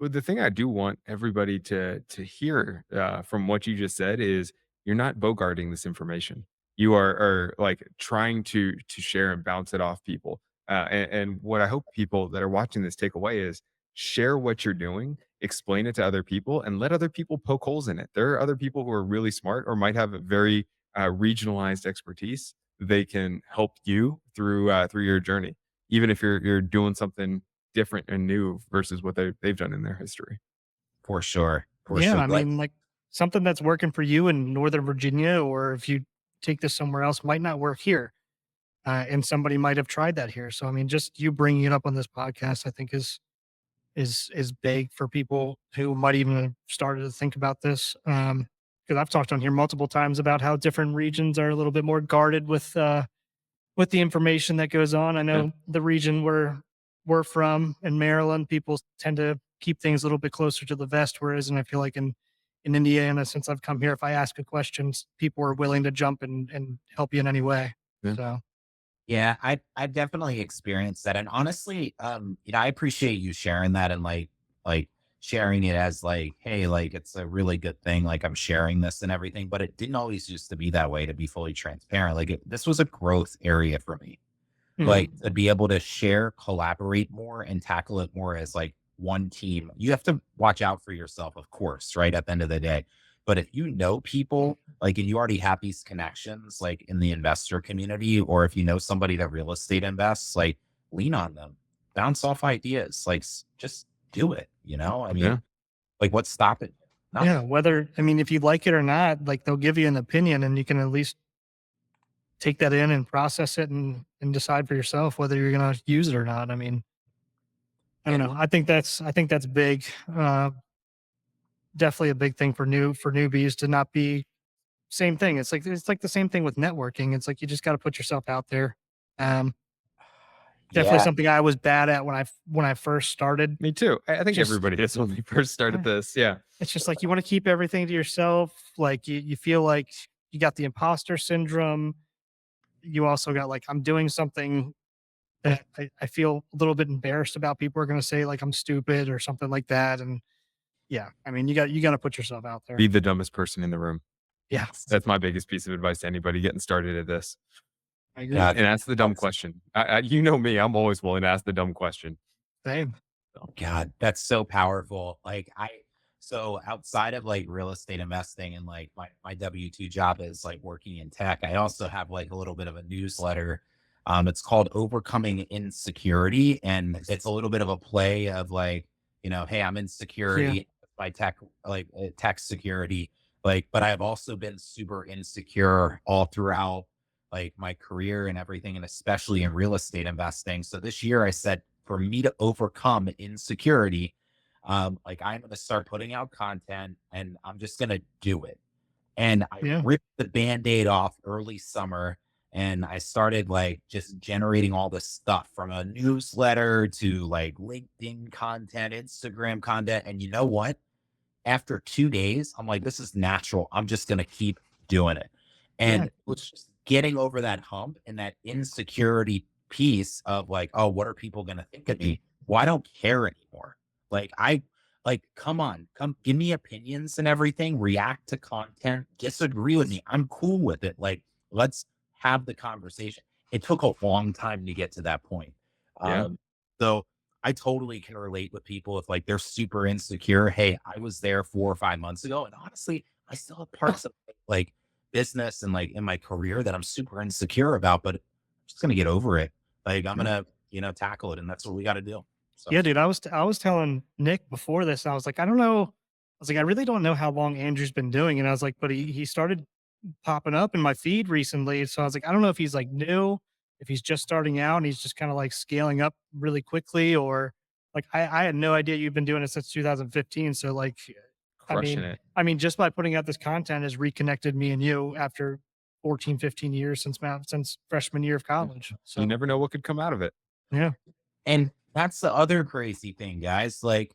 B: well, the thing I do want everybody to hear from what you just said is you're not bogarting this information. You are like trying to share and bounce it off people. And what I hope people that are watching this take away is share what you're doing, explain it to other people, and let other people poke holes in it. There are other people who are really smart or might have a very regionalized expertise. They can help you through your journey, even if you're doing something different and new versus what they've done in their history.
A: for sure. For
C: yeah.
A: sure.
C: I mean, like something that's working for you in Northern Virginia, or if you take this somewhere else, might not work here. And somebody might have tried that here. So I mean, just you bringing it up on this podcast, I think is big for people who might even have started to think about this. Because I've talked on here multiple times about how different regions are a little bit more guarded with the information that goes on. I
B: Yeah.
C: know the region where we're from in Maryland, people tend to keep things a little bit closer to the vest, whereas, and I feel like in Indiana, since I've come here, if I ask a question, people are willing to jump and help you in any way.
B: Yeah.
C: So
A: Yeah, I definitely experienced that. And honestly, I appreciate you sharing that and like sharing it as like, hey, like it's a really good thing. Like I'm sharing this and everything, but it didn't always used to be that way, to be fully transparent. This was a growth area for me.
C: mhm.
A: Like to be able to share, collaborate more and tackle it more as like one team. You have to watch out for yourself, of course, right? At the end of the day. But if you know people, like, and you already have these connections, like in the investor community, or if you know somebody that real estate invests, like lean on them, bounce off ideas, like just do it. I mean,
B: Yeah.
A: like what's stopping you?
C: Yeah,
A: Nothing.
C: whether I mean, if you like it or not, like they'll give you an opinion, and you can at least take that in and process it and decide for yourself whether you're gonna use it or not. I mean, I don't
A: And
C: know. I think that's big. Definitely a big thing for newbies to not be same thing. It's like the same thing with networking. It's like you just got to put yourself out there. Um, Definitely
A: yeah,
C: something I was bad at when I first started.
B: Me too. I think
C: Just
B: everybody is when they first started
C: eh,
B: this. Yeah.
C: it's just like you want to keep everything to yourself. Like you feel like you got the imposter syndrome. You also got like I'm doing something that I feel a little bit embarrassed about. People are going to say like I'm stupid or something like that. And yeah, I mean you got to put yourself out there.
B: Be the dumbest person in the room.
C: Yeah,
B: That's my biggest piece of advice to anybody getting started at this.
C: I agree.
A: God,
B: And ask the dumb question. You know me, I'm always willing to ask the dumb question.
C: Same.
A: God, that's so powerful. So outside of like real estate investing and like my W-2 job is like working in tech, I also have like a little bit of a newsletter. It's called Overcoming Insecurity. And it's a little bit of a play of like, hey, I'm in
C: Yeah.
A: security by tech, tech security. But I've also been super insecure all throughout like my career and everything, and especially in real estate investing. So this year I said, for me to overcome insecurity, like I'm going to start putting out content and I'm just going to do it. And I
C: Yeah.
A: ripped the band-aid off early summer and I started like just generating all this stuff from a newsletter to like LinkedIn content, Instagram content. And you know what? after 2 days, I'm like, this is natural. I'm just going to keep doing it.
C: Yeah.
A: And it's just getting over that hump and that insecurity piece of like, oh, what are people going to think of me? Well, I don't care anymore. Like, come on, come give me opinions and everything, react to content, disagree with me. I'm cool with it. Like, let's have the conversation. It took a long time to get to that point.
B: Yeah.
A: So I totally can relate with people if like they're super insecure. Hey, I was there 4 or 5 months ago, and honestly, I still have parts of like business and like in my career that I'm super insecure about, but I'm just gonna get over it. Like I'm gonna, tackle it, and that's what we got to do. So
C: Yeah, dude. I was telling Nick before this, I was like, I don't know. I was like, I really don't know how long Andrew's been doing. And I was like, but he started popping up in my feed recently. So I was like, I don't know if he's like new, if he's just starting out and he's just kind of like scaling up really quickly, or like I had no idea you've been doing it since 2015. So like, I
B: Crushing
C: mean,
B: it.
C: just by putting out this content has reconnected me and you after 14, 15 years since freshman year of college.
B: You
C: So
B: never know what could come out of it.
C: yeah,
A: And that's the other crazy thing, guys. Like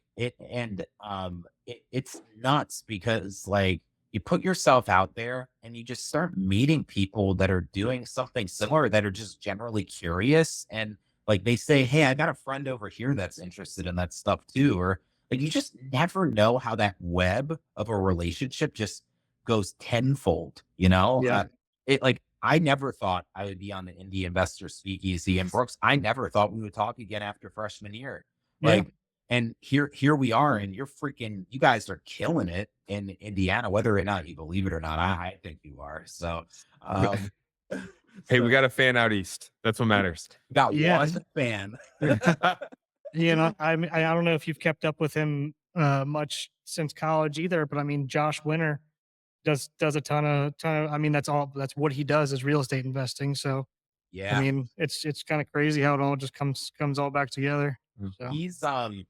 A: it's nuts because like you put yourself out there and you just start meeting people that are doing something similar that are just generally curious. And like they say, hey, I got a friend over here that's interested in that stuff too. Or like you just never know how that web of a relationship just goes tenfold,
C: yeah,
A: it like I never thought I would be on the indie investor speakeasy. And Brooks, I never thought we would talk again after freshman year.
C: yeah,
A: Like, and here we are, and you guys are killing it in Indiana, whether or not you believe it or not. I think you are. So, um,
B: Hey, we
A: so
B: got a fan out east. That's what matters.
A: got
C: yeah.
A: one fan.
C: I mean, I don't know if you've kept up with him much since college either, but I mean, Josh Winter does a ton of. I mean, that's what he does is real estate investing. So I
A: Yeah.
C: mean, it's kind of crazy how it all just comes all back together.
B: Mm.
C: So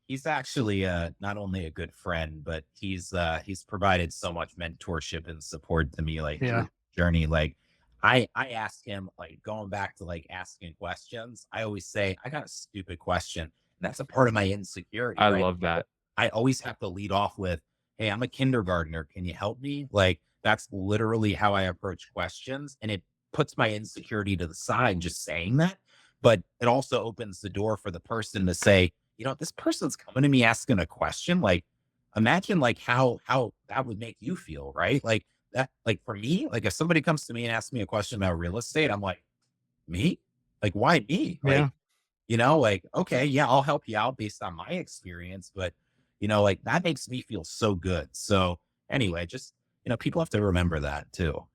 A: He's actually not only a good friend, but he's provided so much mentorship and support to me like through
C: yeah,
A: the journey. Like I ask him, like going back to like asking questions, I always say, I got a stupid question. And that's a part of my insecurity,
B: I
A: right?
B: love that.
A: I always have to lead off with, hey, I'm a kindergartner. Can you help me? Like that's literally how I approach questions. And it puts my insecurity to the side just saying that. But it also opens the door for the person to say, this person's coming to me asking a question. Like, imagine like how that would make you feel, right? Like that, like for me, like if somebody comes to me and asks me a question about real estate, I'm like, me? Like, why me?
C: yeah,
A: Like, okay, yeah, I'll help you out based on my experience, but like that makes me feel so good. So anyway, just people have to remember that too.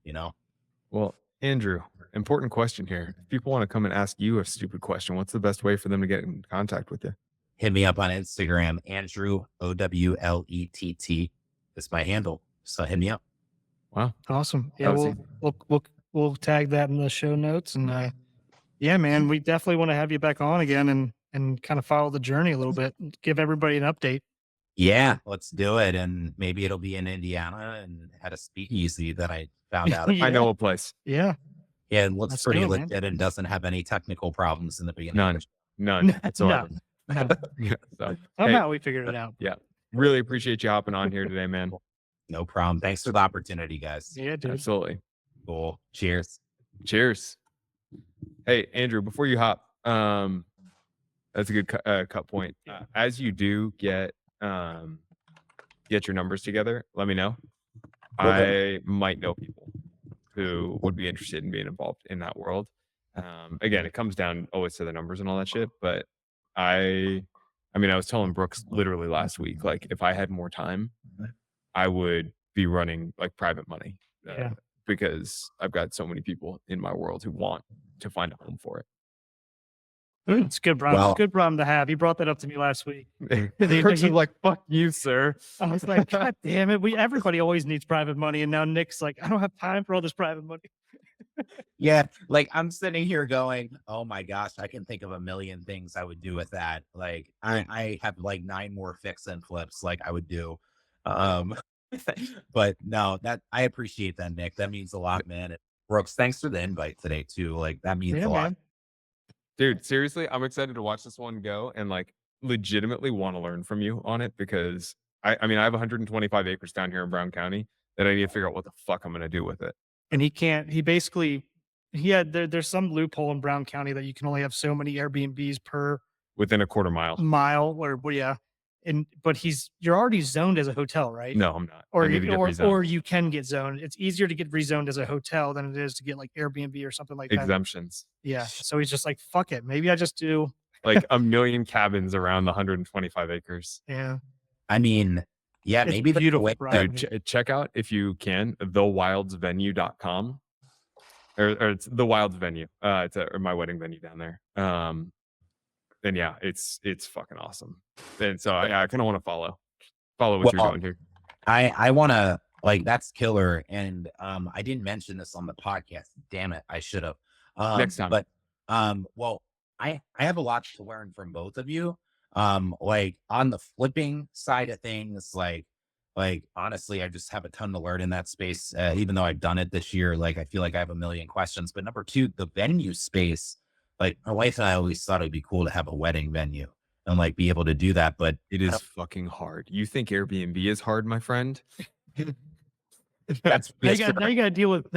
B: Well, Andrew, important question here. If people want to come and ask you a stupid question, what's the best way for them to get in contact with you?
A: Hit me up on Instagram, Andrew Owlett is my handle. So hit me up.
B: Wow.
C: awesome. Yeah,
B: That was easy.
C: we'll tag that in the show notes, and yeah, man, we definitely want to have you back on again and kind of follow the journey a little bit, and give everybody an update.
A: Yeah, let's do it. And maybe it'll be in Indiana and at a speakeasy that I found out.
B: I
C: Yeah,
B: know a place.
C: yeah,
A: Yeah, it looks
C: let's
A: pretty
C: do it, man.
A: legit and doesn't have any technical problems in the beginning.
B: None. None whatsoever.
C: No.
B: Yeah, so,
C: Somehow we figured it out.
B: yeah. Really appreciate you hopping on here today, man.
A: No problem. Thanks for the opportunity, guys.
C: Yeah, dude.
B: Absolutely.
A: Cool. Cheers.
B: Cheers. Hey, Andrew, before you hop, that's a good cut point. As you do get your numbers together, let me know.
A: Okay.
B: I might know people who would be interested in being involved in that world. Again, it comes down always to the numbers and all that shit. But I mean, I was telling Brooks literally last week, like if I had more time, I would be running like private money
C: Yeah.
B: because I've got so many people in my world who want to find a home for it.
C: It's a good problem.
A: Well-
C: It's a good problem to have. He brought that up to me last week.
B: Brooks is like, fuck you, sir.
C: I was like, God damn it. Everybody always needs private money. And now Nick's like, I don't have time for all this private money.
A: Yeah, like I'm sitting here going, oh my gosh, I can think of a million things I would do with that. Like I have like 9 more fix and flips like I would do. But no, that I appreciate that, Nick. That means a lot, man. And Brooks, thanks for the invite today too. Like that means
C: Yeah,
A: a lot.
C: man.
B: Dude, seriously, I'm excited to watch this one go and like legitimately want to learn from you on it because I mean, I have 125 acres down here in Brown County that I need to figure out what the fuck I'm going to do with it.
C: And there's some loophole in Brown County that you can only have so many Airbnbs per
B: Within a quarter mile.
C: yeah. But you're already zoned as a hotel, right?
B: No, I'm not.
C: Or
B: I need to get rezoned.
C: or you can get zoned. It's easier to get rezoned as a hotel than it is to get like Airbnb or something like that.
B: Exemptions.
C: Yeah. So he's just like, fuck it. Maybe I just do
B: like a million cabins around the 125 acres.
C: Yeah.
A: I mean, yeah,
C: It's
A: maybe
C: beautiful, right?
B: Dude, check out, if you can, thewildsvenue.com. Or it's the Wilds venue. It's my wedding venue down there. And yeah, it's fucking awesome. And so I kind of want to follow what you're doing here.
A: I want to, like, that's killer. And I didn't mention this on the podcast. Damn it, I should have.
B: Next time.
A: But well, I have a lot to learn from both of you. Like on the flipping side of things, like honestly, I just have a ton to learn in that space. Even though I've done it this year, like I feel like I have a million questions. But number two, the venue space, like my wife and I always thought it'd be cool to have a wedding venue and like be able to do that. But
B: it is fucking hard. You think Airbnb is hard, my friend?
C: Now you got to deal with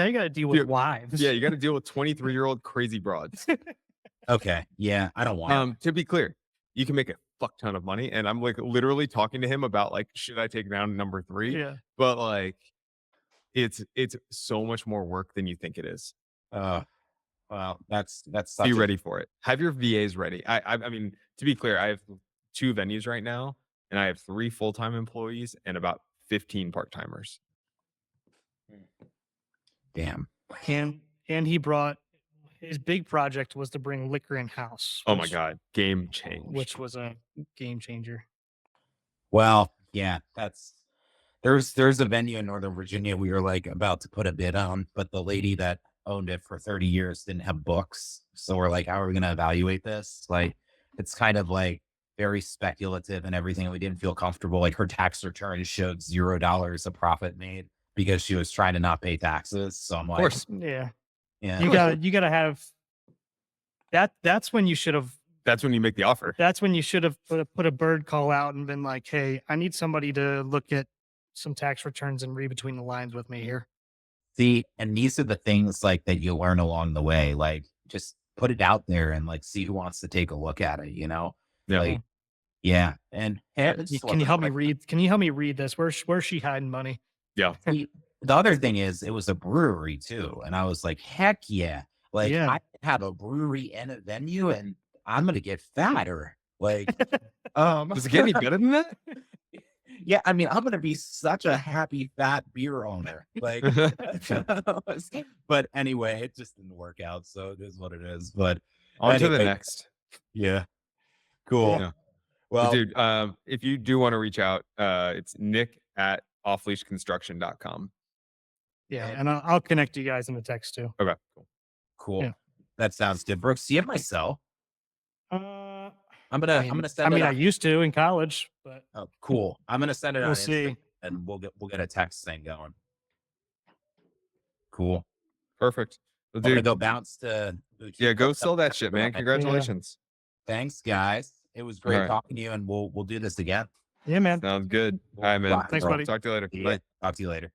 C: wives.
B: Yeah, you got to deal with 23-year-old crazy broads.
A: Okay, yeah, I don't want.
B: To be clear, you can make a fuck ton of money, and I'm like literally talking to him about like, should I take down number 3?
C: Yeah,
B: but like, it's so much more work than you think it is.
A: Well, that's
B: be ready for it. Have your VAs ready. I mean, to be clear, I have 2 venues right now, and I have 3 full-time employees and about 15 part-timers.
A: Damn.
C: And he brought his big project was to bring liquor in house.
B: Oh my god, game change.
C: Which was a game changer.
A: Well, yeah, there's a venue in Northern Virginia we were like about to put a bid on, but the lady that owned it for 30 years didn't have books. So we're like, how are we going to evaluate this? Like, it's kind of like very speculative and everything. We didn't feel comfortable. Like her tax return showed $0 of profit made because she was trying to not pay taxes. So I'm like,
B: of course.
C: Yeah.
A: Yeah.
C: You gotta have that. That's when you
B: make the offer.
C: That's when you should have put a bird call out and been like, hey, I need somebody to look at some tax returns and read between the lines with me here.
A: See, and these are the things like that you learn along the way. Like just put it out there and like see who wants to take a look at it, you know?
B: Yeah.
A: Like, yeah. And
C: can you help me read? Can you help me read this? Where's she hiding money?
B: Yeah.
A: The other thing is it was a brewery too. And I was like, heck yeah. Like I have a brewery and a venue and I'm gonna get fatter. Like
B: does it get any better than that?
A: Yeah, I mean, I'm gonna be such a happy fat beer owner. Like but anyway, it just didn't work out. So it is what it is. But
B: on to the next.
A: Yeah. Cool.
B: Yeah.
A: Well,
B: dude, if you do want to reach out, it's nick@offleashconstruction.com.
C: Yeah, and I'll connect you guys in the text too.
B: Okay,
A: cool.
C: Yeah.
A: That sounds good. Brooks, do you have my cell? I'm gonna send.
C: I mean, I used to in college, but
A: cool. I'm gonna send it.
C: We'll
A: on
C: see,
A: Instagram and we'll get a text thing going. Cool.
B: Perfect. Well,
A: I'm gonna go bounce to.
B: Yeah, go sell that shit, man. Congratulations.
A: Yeah. Thanks, guys. It was great talking to you, and we'll do this again.
C: Yeah, man.
B: Sounds good. All right, man.
C: Thanks, buddy.
B: Talk to you later.
A: Yeah.
B: Bye.
A: Talk to you later.